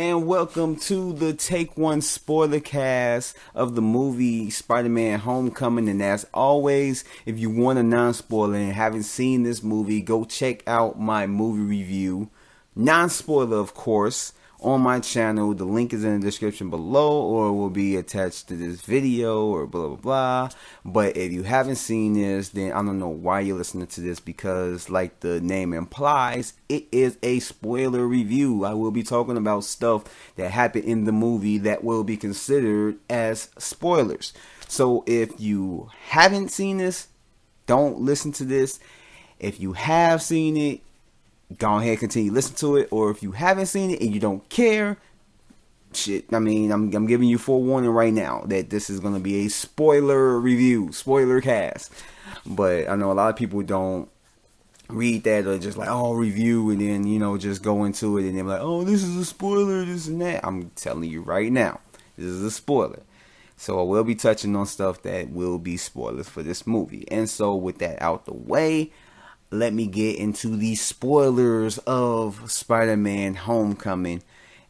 and welcome to the Take One SpoilerCast of the movie Spider-Man Homecoming. And as always, if you want a non-spoiler and haven't seen this movie, go check out my movie review, non-spoiler of course, on my channel. The link is in the description below, or will be attached to this video, or blah blah blah. But if you haven't seen this, then I don't know why you're listening to this, because like the name implies, it is a spoiler review. I will be talking about stuff that happened in the movie that will be considered as spoilers. So if you haven't seen this, don't listen to this. If you have seen it, go ahead and continue listen to it. Or if you haven't seen it and you don't care, shit, I mean, I'm giving you forewarning right now that this is going to be a spoiler review, spoiler cast. But I know a lot of people don't read that, or just like, oh, review, and then, you know, just go into it and they're like, oh, this is a spoiler, this and that. I'm telling you right now, this is a spoiler. So I will be touching on stuff that will be spoilers for this movie. And so with that out the way, let me get into the spoilers of Spider-Man Homecoming.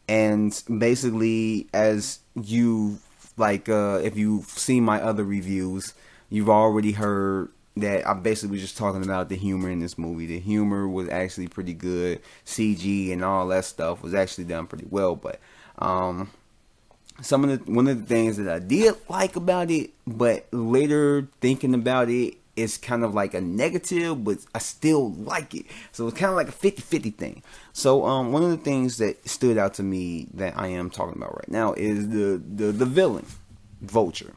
And basically, as you if you've seen my other reviews, you've already heard that I basically was just talking about the humor in this movie. The humor was actually pretty good. CG and all that stuff was actually done pretty well. But one of the things that I did like about it, but later thinking about it, it's kind of like a negative, but I still like it. So it's kind of like a 50-50 thing. So one of the things that stood out to me that I am talking about right now is the villain, Vulture.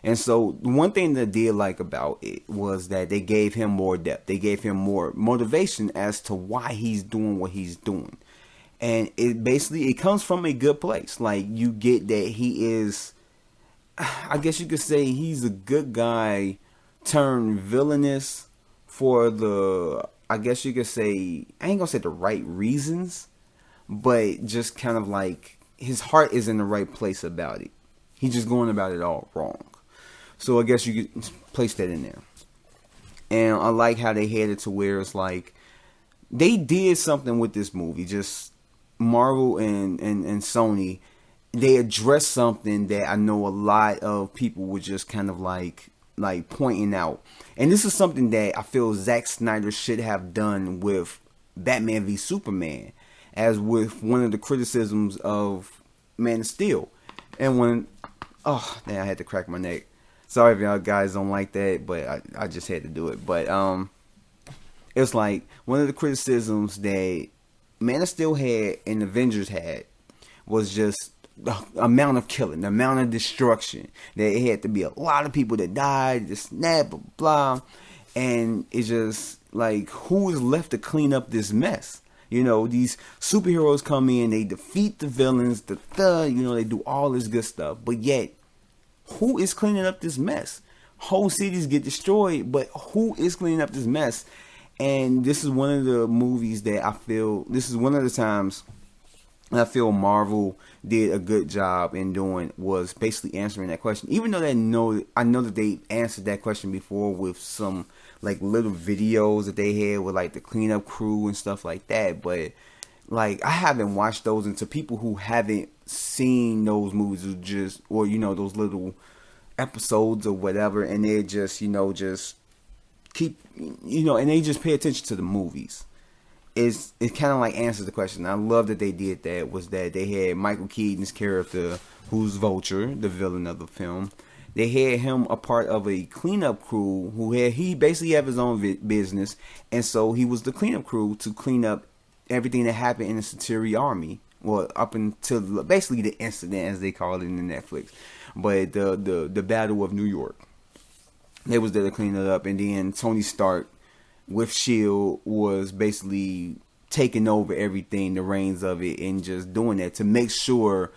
And so one thing that I did like about it was that they gave him more depth. They gave him more motivation as to why he's doing what he's doing. And it comes from a good place. Like, you get that he is, I guess you could say he's a good guy turned villainous for the, I guess you could say, I ain't gonna say the right reasons, but just kind of like his heart is in the right place about it. He's just going about it all wrong. So I guess you could place that in there. And I like how they had it to where it's like they did something with this movie. Just Marvel and Sony, they addressed something that I know a lot of people were just kind of like pointing out. And this is something that I feel Zack Snyder should have done with Batman v Superman, as with one of the criticisms of Man of Steel. And I had to crack my neck. Sorry if y'all guys don't like that, but I just had to do it. But it's like one of the criticisms that Man of Steel had and Avengers had was just the amount of killing, the amount of destruction. That it had to be a lot of people that died, this, that, blah, blah. And it's just like, who is left to clean up this mess? You know, these superheroes come in, they defeat the villains, they do all this good stuff. But yet, who is cleaning up this mess? Whole cities get destroyed, but who is cleaning up this mess? And this is one of the movies that I feel, this is one of the times I feel Marvel did a good job in doing, was basically answering that question. Even though I know that they answered that question before with some like little videos that they had with like the cleanup crew and stuff like that. But like, I haven't watched those, and to people who haven't seen those movies, or those little episodes or whatever, and they just keep and they just pay attention to the movies. It kind of like answers the question. I love that they did that. Was that they had Michael Keaton's character, who's Vulture, the villain of the film. They had him a part of a cleanup crew he basically had his own business, and so he was the cleanup crew to clean up everything that happened in the Centauri army. Well, up until basically the incident, as they call it in the Netflix, but the Battle of New York. They was there to clean it up, and then Tony Stark with S.H.I.E.L.D. was basically taking over everything, the reins of it, and just doing that to make sure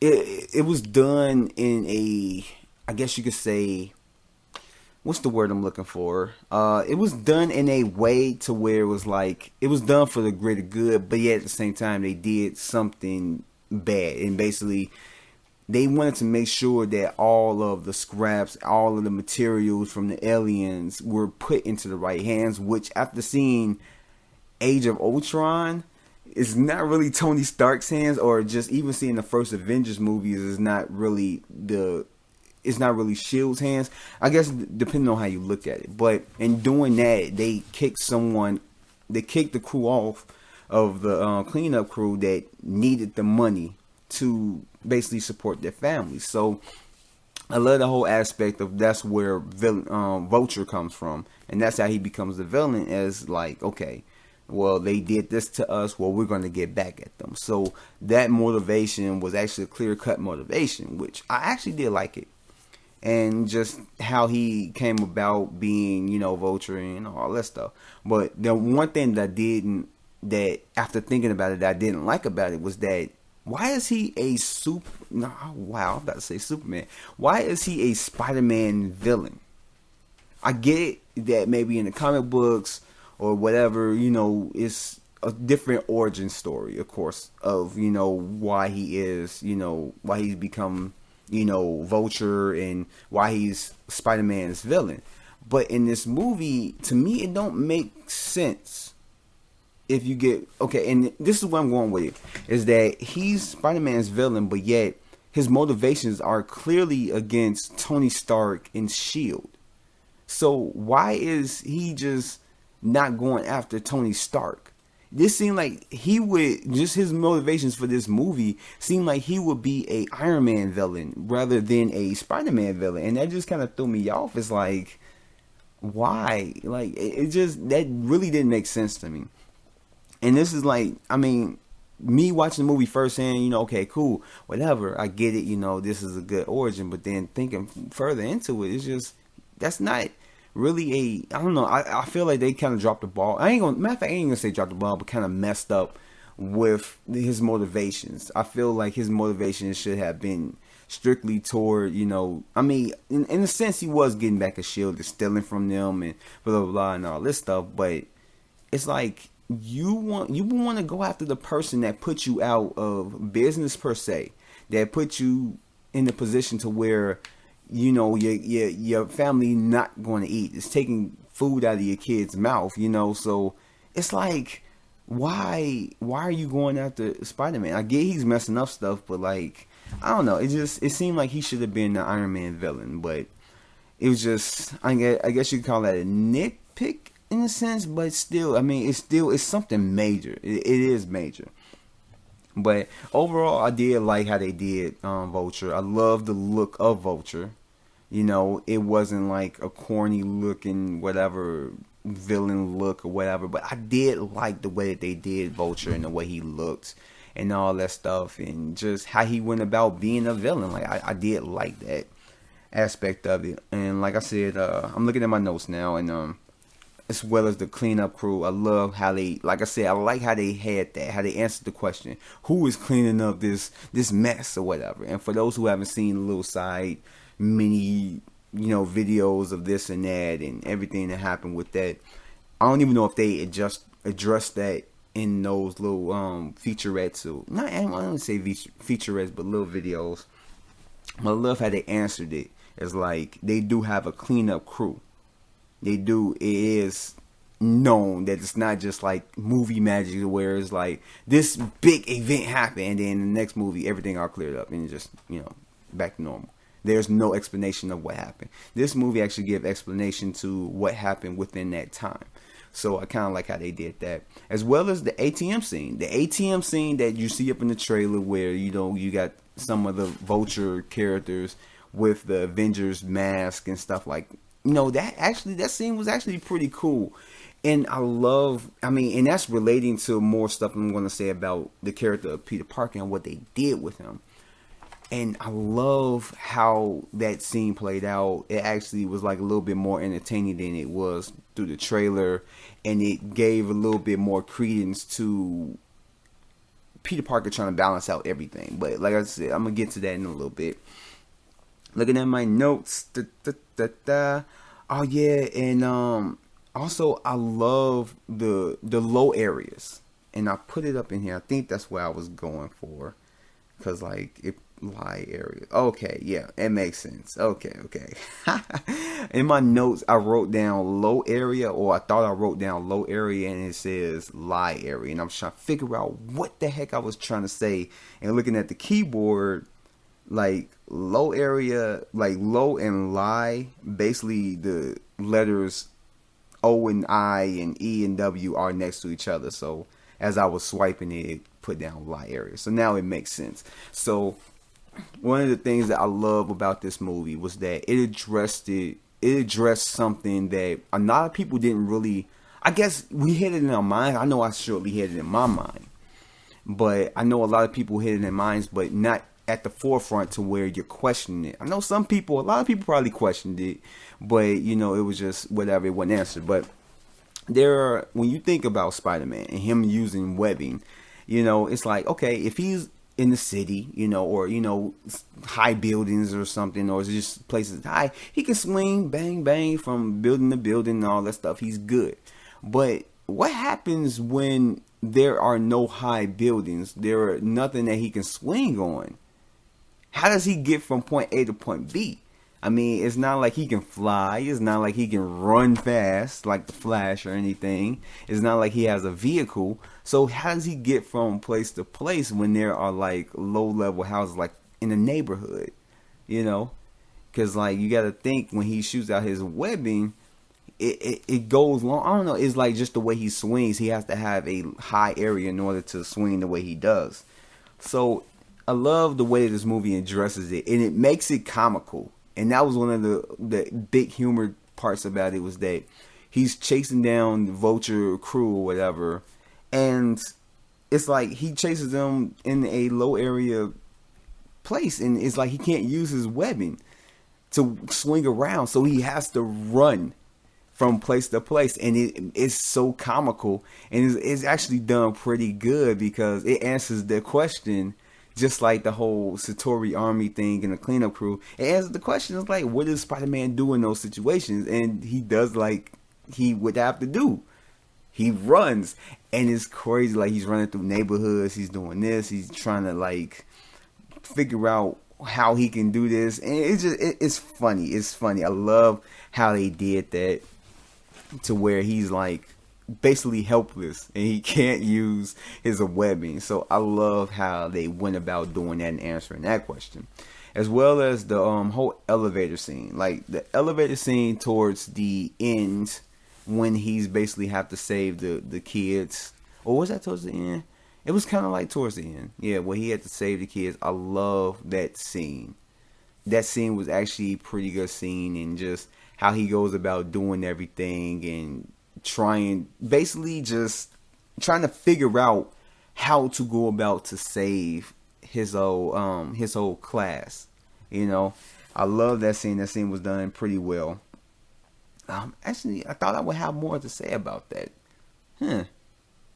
it was done in a, I guess you could say, what's the word I'm looking for? It was done in a way to where it was like, it was done for the greater good, but yet at the same time they did something bad. And basically they wanted to make sure that all of the scraps, all of the materials from the aliens were put into the right hands, which after seeing Age of Ultron, it's not really Tony Stark's hands, or just even seeing the first Avengers movies is not really it's not really Shield's hands. I guess depending on how you look at it. But in doing that, they kicked the crew off of the cleanup crew that needed the money to basically support their families. So I love the whole aspect of that's where Vulture comes from, and that's how he becomes the villain. As like, okay, well, they did this to us, well, we're going to get back at them. So that motivation was actually a clear-cut motivation, which I actually did like it. And just how he came about being, Vulture and all that stuff. But the one thing that after thinking about it, that I didn't like about it was that, why is he I'm about to say Superman. Why is he a Spider-Man villain? I get it that maybe in the comic books or whatever, it's a different origin story, of course, of, why he is, why he's become, Vulture, and why he's Spider-Man's villain. But in this movie, to me, it don't make sense. If you get, okay, and this is what I'm going with it, is that he's Spider-Man's villain, but yet his motivations are clearly against Tony Stark and S.H.I.E.L.D. So why is he just not going after Tony Stark? This seemed like he would, just his motivations for this movie seemed like he would be a Iron Man villain rather than a Spider-Man villain. And that just kind of threw me off. It's like, why? Like, it just, that really didn't make sense to me. And this is like, I mean, me watching the movie first saying, okay, cool, whatever, I get it, this is a good origin. But then thinking further into it, it's just, that's not really I don't know, I feel like they kind of dropped the ball. Matter of fact, I ain't gonna say dropped the ball, but kind of messed up with his motivations. I feel like his motivations should have been strictly toward, I mean, in a sense, he was getting back a S.H.I.E.L.D. and stealing from them and blah, blah, blah, and all this stuff. But it's like, you want to go after the person that put you out of business per se, that put you in the position to where, your family not going to eat. It's taking food out of your kid's mouth, So it's like, why are you going after Spider-Man? I get he's messing up stuff, but like, I don't know. It seemed like he should have been the Iron Man villain, but it was just, I guess you could call that a nitpick in a sense, but still, I mean, it's something major. It is major. But overall, I did like how they did Vulture. I love the look of Vulture. It wasn't like a corny looking whatever villain look or whatever, but I did like the way that they did Vulture and the way he looked and all that stuff, and just how he went about being a villain. Like, I did like that aspect of it. And like I said, I'm looking at my notes now, and as well as the cleanup crew, I love how they, like I said, I like how they had that, how they answered the question, who is cleaning up this mess or whatever. And for those who haven't seen the little side mini, videos of this and that and everything that happened with that, I don't even know if they addressed that in those little featurettes, or not, I don't say featurettes, but little videos. I love how they answered it. It's like, they do have a cleanup crew. They do. It is known that it's not just like movie magic where it's like this big event happened and then in the next movie everything all cleared up and just, back to normal. There's no explanation of what happened. This movie actually gives explanation to what happened within that time. So I kind of like how they did that. As well as the ATM scene. The ATM scene that you see up in the trailer where, you got some of the Vulture characters with the Avengers mask and stuff like that scene was actually pretty cool. And and that's relating to more stuff I'm going to say about the character of Peter Parker and what they did with him. And I love how that scene played out. It actually was like a little bit more entertaining than it was through the trailer. And it gave a little bit more credence to Peter Parker trying to balance out everything. But like I said, I'm going to get to that in a little bit. Looking at my notes. Oh yeah, and also I love the low areas, and I put it up in here. I think that's where I was going for, cause like lie area. Okay, yeah, it makes sense. Okay. In my notes, I wrote down low area, or I thought I wrote down low area, and it says lie area. And I'm trying to figure out what the heck I was trying to say. And looking at the keyboard, like low area, like low and lie, basically the letters O and I and E and W are next to each other. So as I was swiping it put down lie area. So now it makes sense. So one of the things that I love about this movie was that it addressed something that a lot of people didn't really, I guess we hit it in our mind. I know I surely hit it in my mind. But I know a lot of people hit it in their minds, but not at the forefront to where you're questioning it. I know a lot of people probably questioned it, but it was just whatever, it wasn't answered. But when you think about Spider-Man and him using webbing, it's like, okay, if he's in the city, or high buildings or something, or just places high, he can swing, bang, bang from building to building and all that stuff. He's good. But what happens when there are no high buildings? There are nothing that he can swing on. How does he get from point A to point B? I mean, it's not like he can fly. It's not like he can run fast like the Flash or anything. It's not like he has a vehicle. So how does he get from place to place when there are like low-level houses like in the neighborhood? Because like you got to think when he shoots out his webbing, it goes long. I don't know. It's like just the way he swings. He has to have a high area in order to swing the way he does. So I love the way this movie addresses it, and it makes it comical. And that was one of the big humor parts about it, was that he's chasing down the Vulture crew or whatever, and it's like he chases them in a low area place, and it's like he can't use his webbing to swing around, so he has to run from place to place, and it's so comical, and it's actually done pretty good because it answers the question. Just like the whole Satori army thing and the cleanup crew, it answers the question. It's like, what does Spider-Man do in those situations? And he does like he would have to do. He runs, and it's crazy. Like he's running through neighborhoods. He's doing this. He's trying to like figure out how he can do this, and it's funny. It's funny. I love how they did that to where he's like basically helpless and he can't use his webbing. So I love how they went about doing that and answering that question, as well as the whole elevator scene. Like the elevator scene towards the end, when he's basically have to save the kids, or was that towards the end? It was kind of like towards the end, yeah, where he had to save the kids. I love that scene. That scene was actually a pretty good scene, and just how he goes about doing everything and basically just trying to figure out how to go about to save his whole class. I love that scene. That scene was done pretty well. Actually, I thought I would have more to say about that.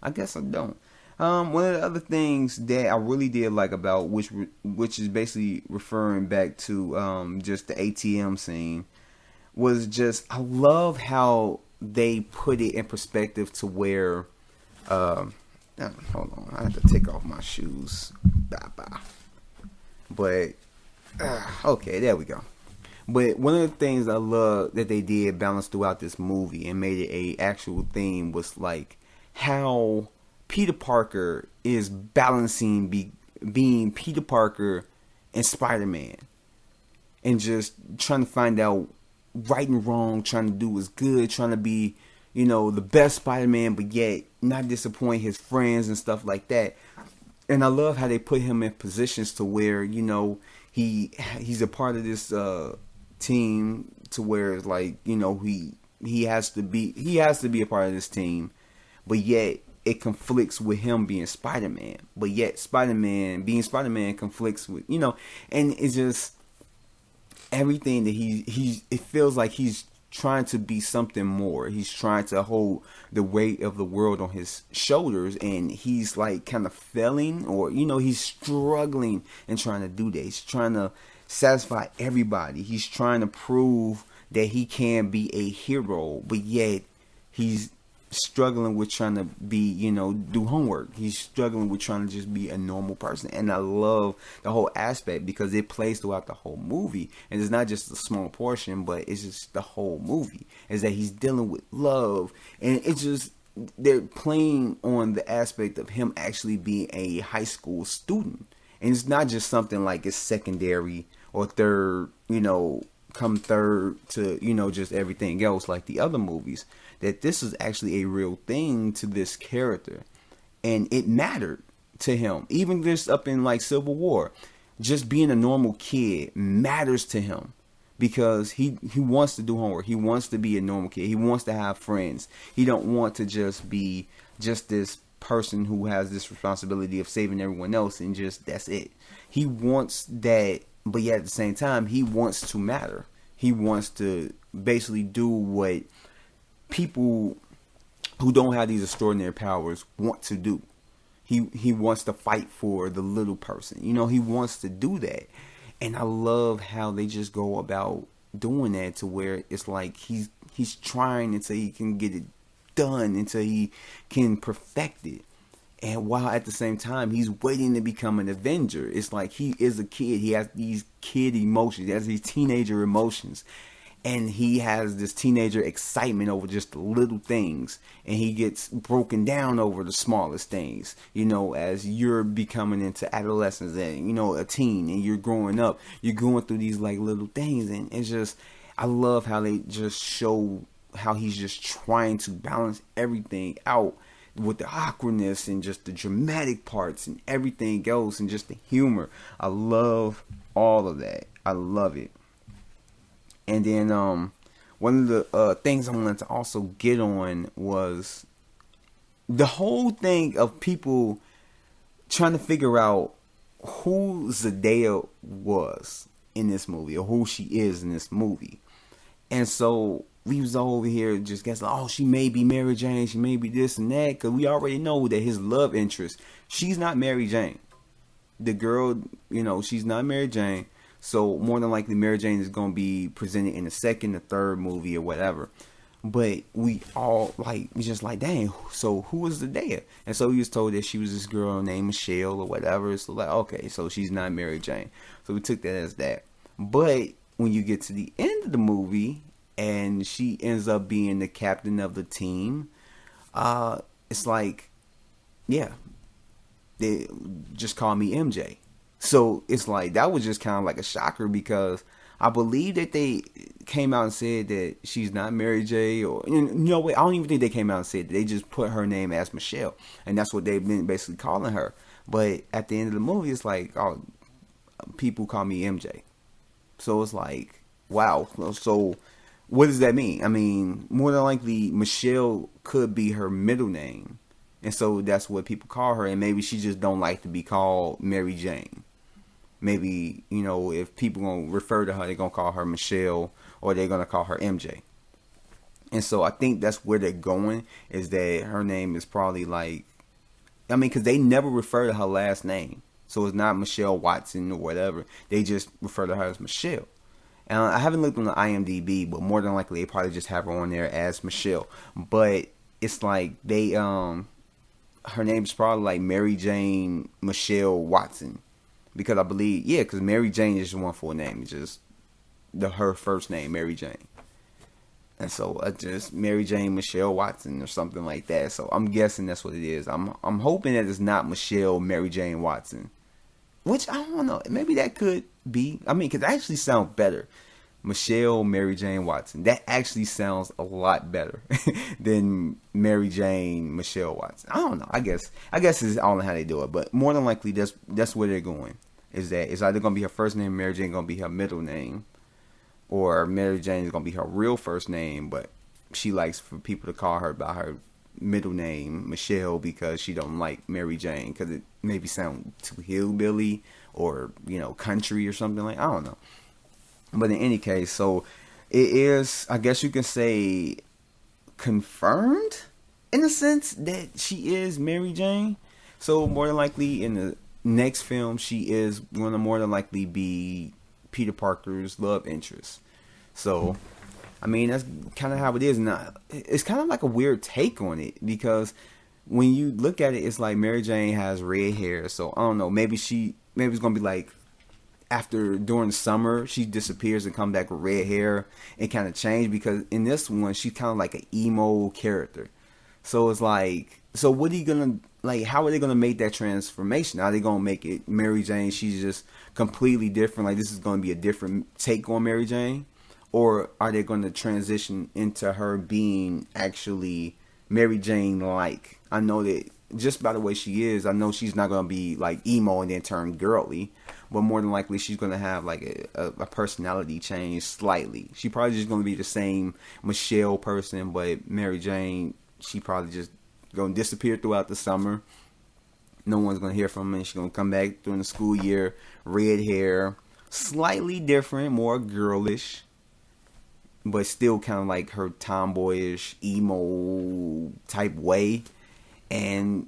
I guess I don't. One of the other things that I really did like about, which is basically referring back to just the ATM scene, was just, I love how they put it in perspective to where hold on, I have to take off my shoes. But okay, there we go. But one of the things I love that they did balance throughout this movie and made it a actual theme was like how Peter Parker is balancing being Peter Parker and Spider-Man, and just trying to find out right and wrong, trying to do what's good, trying to be, the best Spider-Man, but yet not disappoint his friends and stuff like that. And I love how they put him in positions to where, he's a part of this team, to where it's like, he has to be a part of this team, but yet it conflicts with him being Spider-Man. But yet being Spider-Man conflicts with, and it's just everything that it feels like he's trying to be something more. He's trying to hold the weight of the world on his shoulders, and he's like kind of failing, or he's struggling and trying to do that. He's trying to satisfy everybody. He's trying to prove that he can be a hero, but yet he's struggling with trying to be, do homework. He's struggling with trying to just be a normal person. And I love the whole aspect because it plays throughout the whole movie. And it's not just a small portion, but it's just the whole movie. Is that he's dealing with love. And it's just, they're playing on the aspect of him actually being a high school student. And it's not just something like it's secondary or third, come third to, just everything else like the other movies. That this is actually a real thing to this character. And it mattered to him. Even just up in like Civil War. Just being a normal kid matters to him. Because he wants to do homework. He wants to be a normal kid. He wants to have friends. He don't want to just be just this person who has this responsibility of saving everyone else and just that's it. He wants that, but yet at the same time, he wants to matter. He wants to basically do what people who don't have these extraordinary powers want to do. He wants to fight for the little person. He wants to do that. And I love how they just go about doing that to where it's like he's trying until he can get it done, until he can perfect it. And while at the same time he's waiting to become an Avenger. It's like he is a kid. He has these kid emotions. He has these teenager emotions. And he has this teenager excitement over just the little things. And he gets broken down over the smallest things. As you're becoming into adolescence and, a teen and you're growing up. You're going through these like little things. And it's just, I love how they just show how he's just trying to balance everything out with the awkwardness and just the dramatic parts and everything else and just the humor. I love all of that. I love it. And then one of the things I wanted to also get on was the whole thing of people trying to figure out who Zendaya was in this movie or who she is in this movie. And so we was over here just guessing, oh, she may be Mary Jane, she may be this and that, because we already know that his love interest, she's not Mary Jane. The girl, she's not Mary Jane. So more than likely Mary Jane is going to be presented in the second or third movie or whatever. But we all just like, dang, so who is Zendaya? And so we was told that she was this girl named Michelle or whatever. So like, okay, so she's not Mary Jane. So we took that as that. But when you get to the end of the movie and she ends up being the captain of the team, it's like, yeah, they just call me MJ. So it's like, that was just kind of like a shocker because I believe that they came out and said that she's not Mary J. Or, I don't even think they came out and said that. They just put her name as Michelle. And that's what they've been basically calling her. But at the end of the movie, it's like, oh, people call me MJ. So it's like, wow. So what does that mean? I mean, more than likely, Michelle could be her middle name. And so that's what people call her. And maybe she just don't like to be called Mary Jane. Maybe, if people going to refer to her, they're going to call her Michelle or they're going to call her MJ. And so I think that's where they're going, is that her name is probably like, because they never refer to her last name. So it's not Michelle Watson or whatever. They just refer to her as Michelle. And I haven't looked on the IMDb, but more than likely they probably just have her on there as Michelle. But it's like they, her name is probably like Mary Jane Michelle Watson. Because I believe, because Mary Jane is just one full name. It's just her first name, Mary Jane. And so just Mary Jane Michelle Watson or something like that. So I'm guessing that's what it is. I'm hoping that it's not Michelle Mary Jane Watson. Which, I don't know. Maybe that could be. Because that actually sounds better. Michelle Mary Jane Watson. That actually sounds a lot better than Mary Jane Michelle Watson. I don't know. I guess it's all in how they do it. But more than likely, that's where they're going. Is that it's either going to be her first name, Mary Jane going to be her middle name. Or Mary Jane is going to be her real first name, but she likes for people to call her by her middle name, Michelle, because she don't like Mary Jane. Because it maybe sound too hillbilly or, country or something like, I don't know. But in any case, so it is, I guess you can say, confirmed in a sense that she is Mary Jane. So more than likely in the next film, she is going to more than likely be Peter Parker's love interest. So I mean, that's kind of how it is. Now, it's kind of like a weird take on it because when you look at it, it's like Mary Jane has red hair. So I don't know. Maybe it's gonna be like after during the summer she disappears and come back with red hair and kind of change because in this one she's kind of like an emo character. So it's like, so what are you gonna like? How are they gonna make that transformation? Are they gonna make it Mary Jane? She's just completely different. Like this is gonna be a different take on Mary Jane, or are they gonna transition into her being actually Mary Jane? Like I know that just by the way she is, I know she's not gonna be like emo and then turn girly, but more than likely she's gonna have like a personality change slightly. She probably just gonna be the same Michelle person, but Mary Jane, she probably just gonna disappear throughout the summer. No one's gonna hear from her. She's gonna come back during the school year, red hair, slightly different, more girlish, but still kind of like her tomboyish emo type way. And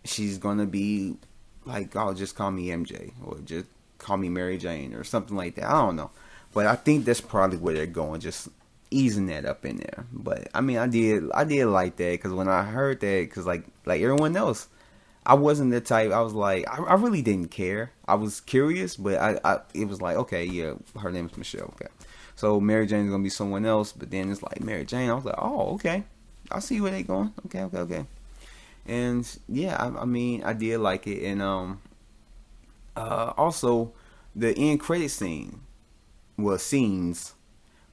she's gonna be like, oh, just call me MJ or just call me Mary Jane or something like that. I don't know, but I think that's probably where they're going, just easing that up in there. But I mean, I did like that because when I heard that, because like everyone else, I wasn't the type. I was like, I really didn't care. I was curious, but it was like, okay, yeah, her name is Michelle. Okay, so Mary Jane is gonna be someone else. But then it's like Mary Jane. I was like, oh, okay, I see where they going. Okay. And yeah, I mean, I did like it, and also the end credit scene, well, scenes.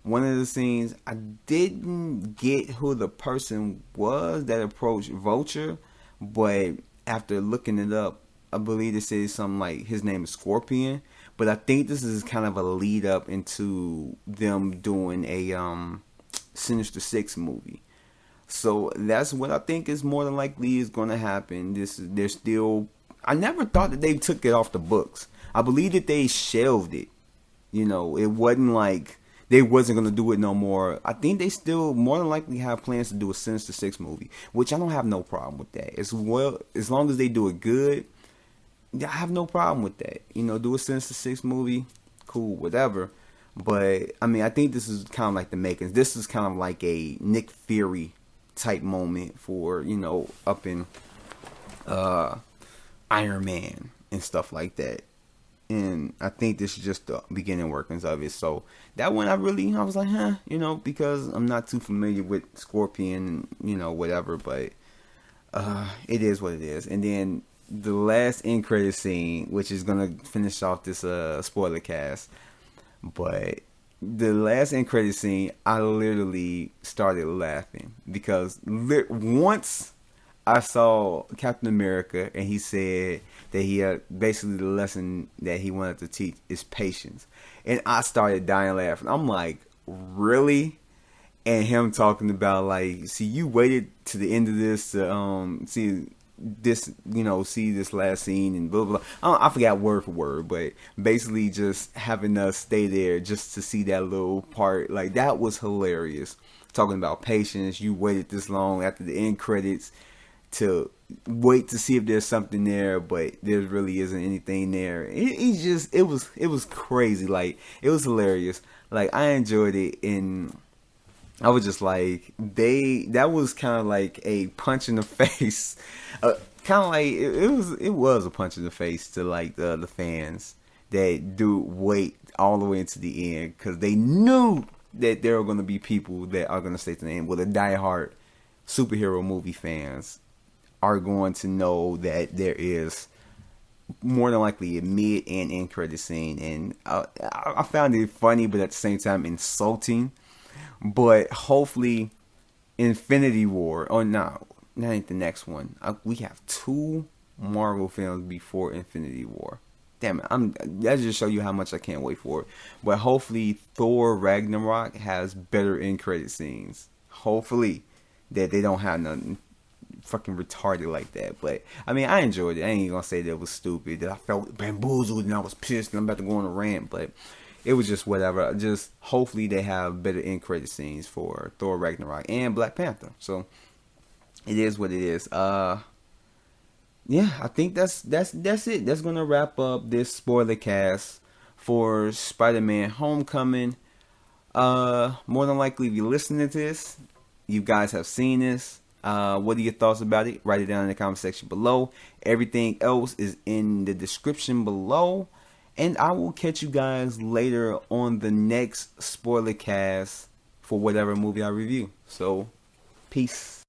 One of the scenes, I didn't get who the person was that approached Vulture, but after looking it up, I believe it says something like his name is Scorpion. But I think this is kind of a lead up into them doing a Sinister Six movie. So that's what I think is more than likely is going to happen. They're still. I never thought that they took it off the books. I believe that they shelved it. You know, it wasn't like they wasn't going to do it no more. I think they still more than likely have plans to do a Sinister Six movie, which I don't have no problem with that. As well, as long as they do it good, I have no problem with that. You know, do a Sinister Six movie, cool, whatever. But I mean, I think this is kind of like the makings. This is kind of like a Nick Fury type moment for, you know, up in Iron Man and stuff like that. And I think this is just the beginning workings of it. So that one I was like, huh, you know, because I'm not too familiar with Scorpion, you know, whatever, but it is what it is. And then the last end credit scene, which is gonna finish off this spoiler cast, but the last end credit scene, I literally started laughing because once I saw Captain America and he said that he had basically the lesson that he wanted to teach is patience, and I started dying laughing. I'm like, really? And him talking about like, see, you waited to the end of this to see this, you know, see this last scene and blah blah blah. I forgot word for word, but basically just having us stay there just to see that little part, like that was hilarious. Talking about patience, you waited this long after the end credits to wait to see if there's something there, but there really isn't anything there. It was crazy. Like it was hilarious. Like I enjoyed it, and I was just like, that was kind of like a punch in the face. Kind of like it was a punch in the face to like the fans that do wait all the way into the end, because they knew that there are going to be people that are going to stay to the end. Well, the diehard superhero movie fans are going to know that there is more than likely a mid and end credit scene, and I found it funny, but at the same time insulting. But hopefully, Infinity War, or no, that ain't the next one. We have 2 Marvel films before Infinity War. Damn it, that just show you how much I can't wait for it. But hopefully, Thor Ragnarok has better end credit scenes. Hopefully, that they don't have nothing fucking retarded like that. But I mean, I enjoyed it. I ain't gonna say that it was stupid, that I felt bamboozled and I was pissed and I'm about to go on a rant, but it was just whatever. Just hopefully they have better end credit scenes for Thor Ragnarok and Black Panther. So it is what it is. Yeah, I think that's it. That's gonna wrap up this spoiler cast for Spider-Man Homecoming. More than likely, if you're listening to this, you guys have seen this. What are your thoughts about it? Write it down in the comment section below. Everything else is in the description below. And I will catch you guys later on the next spoiler cast for whatever movie I review. So, peace.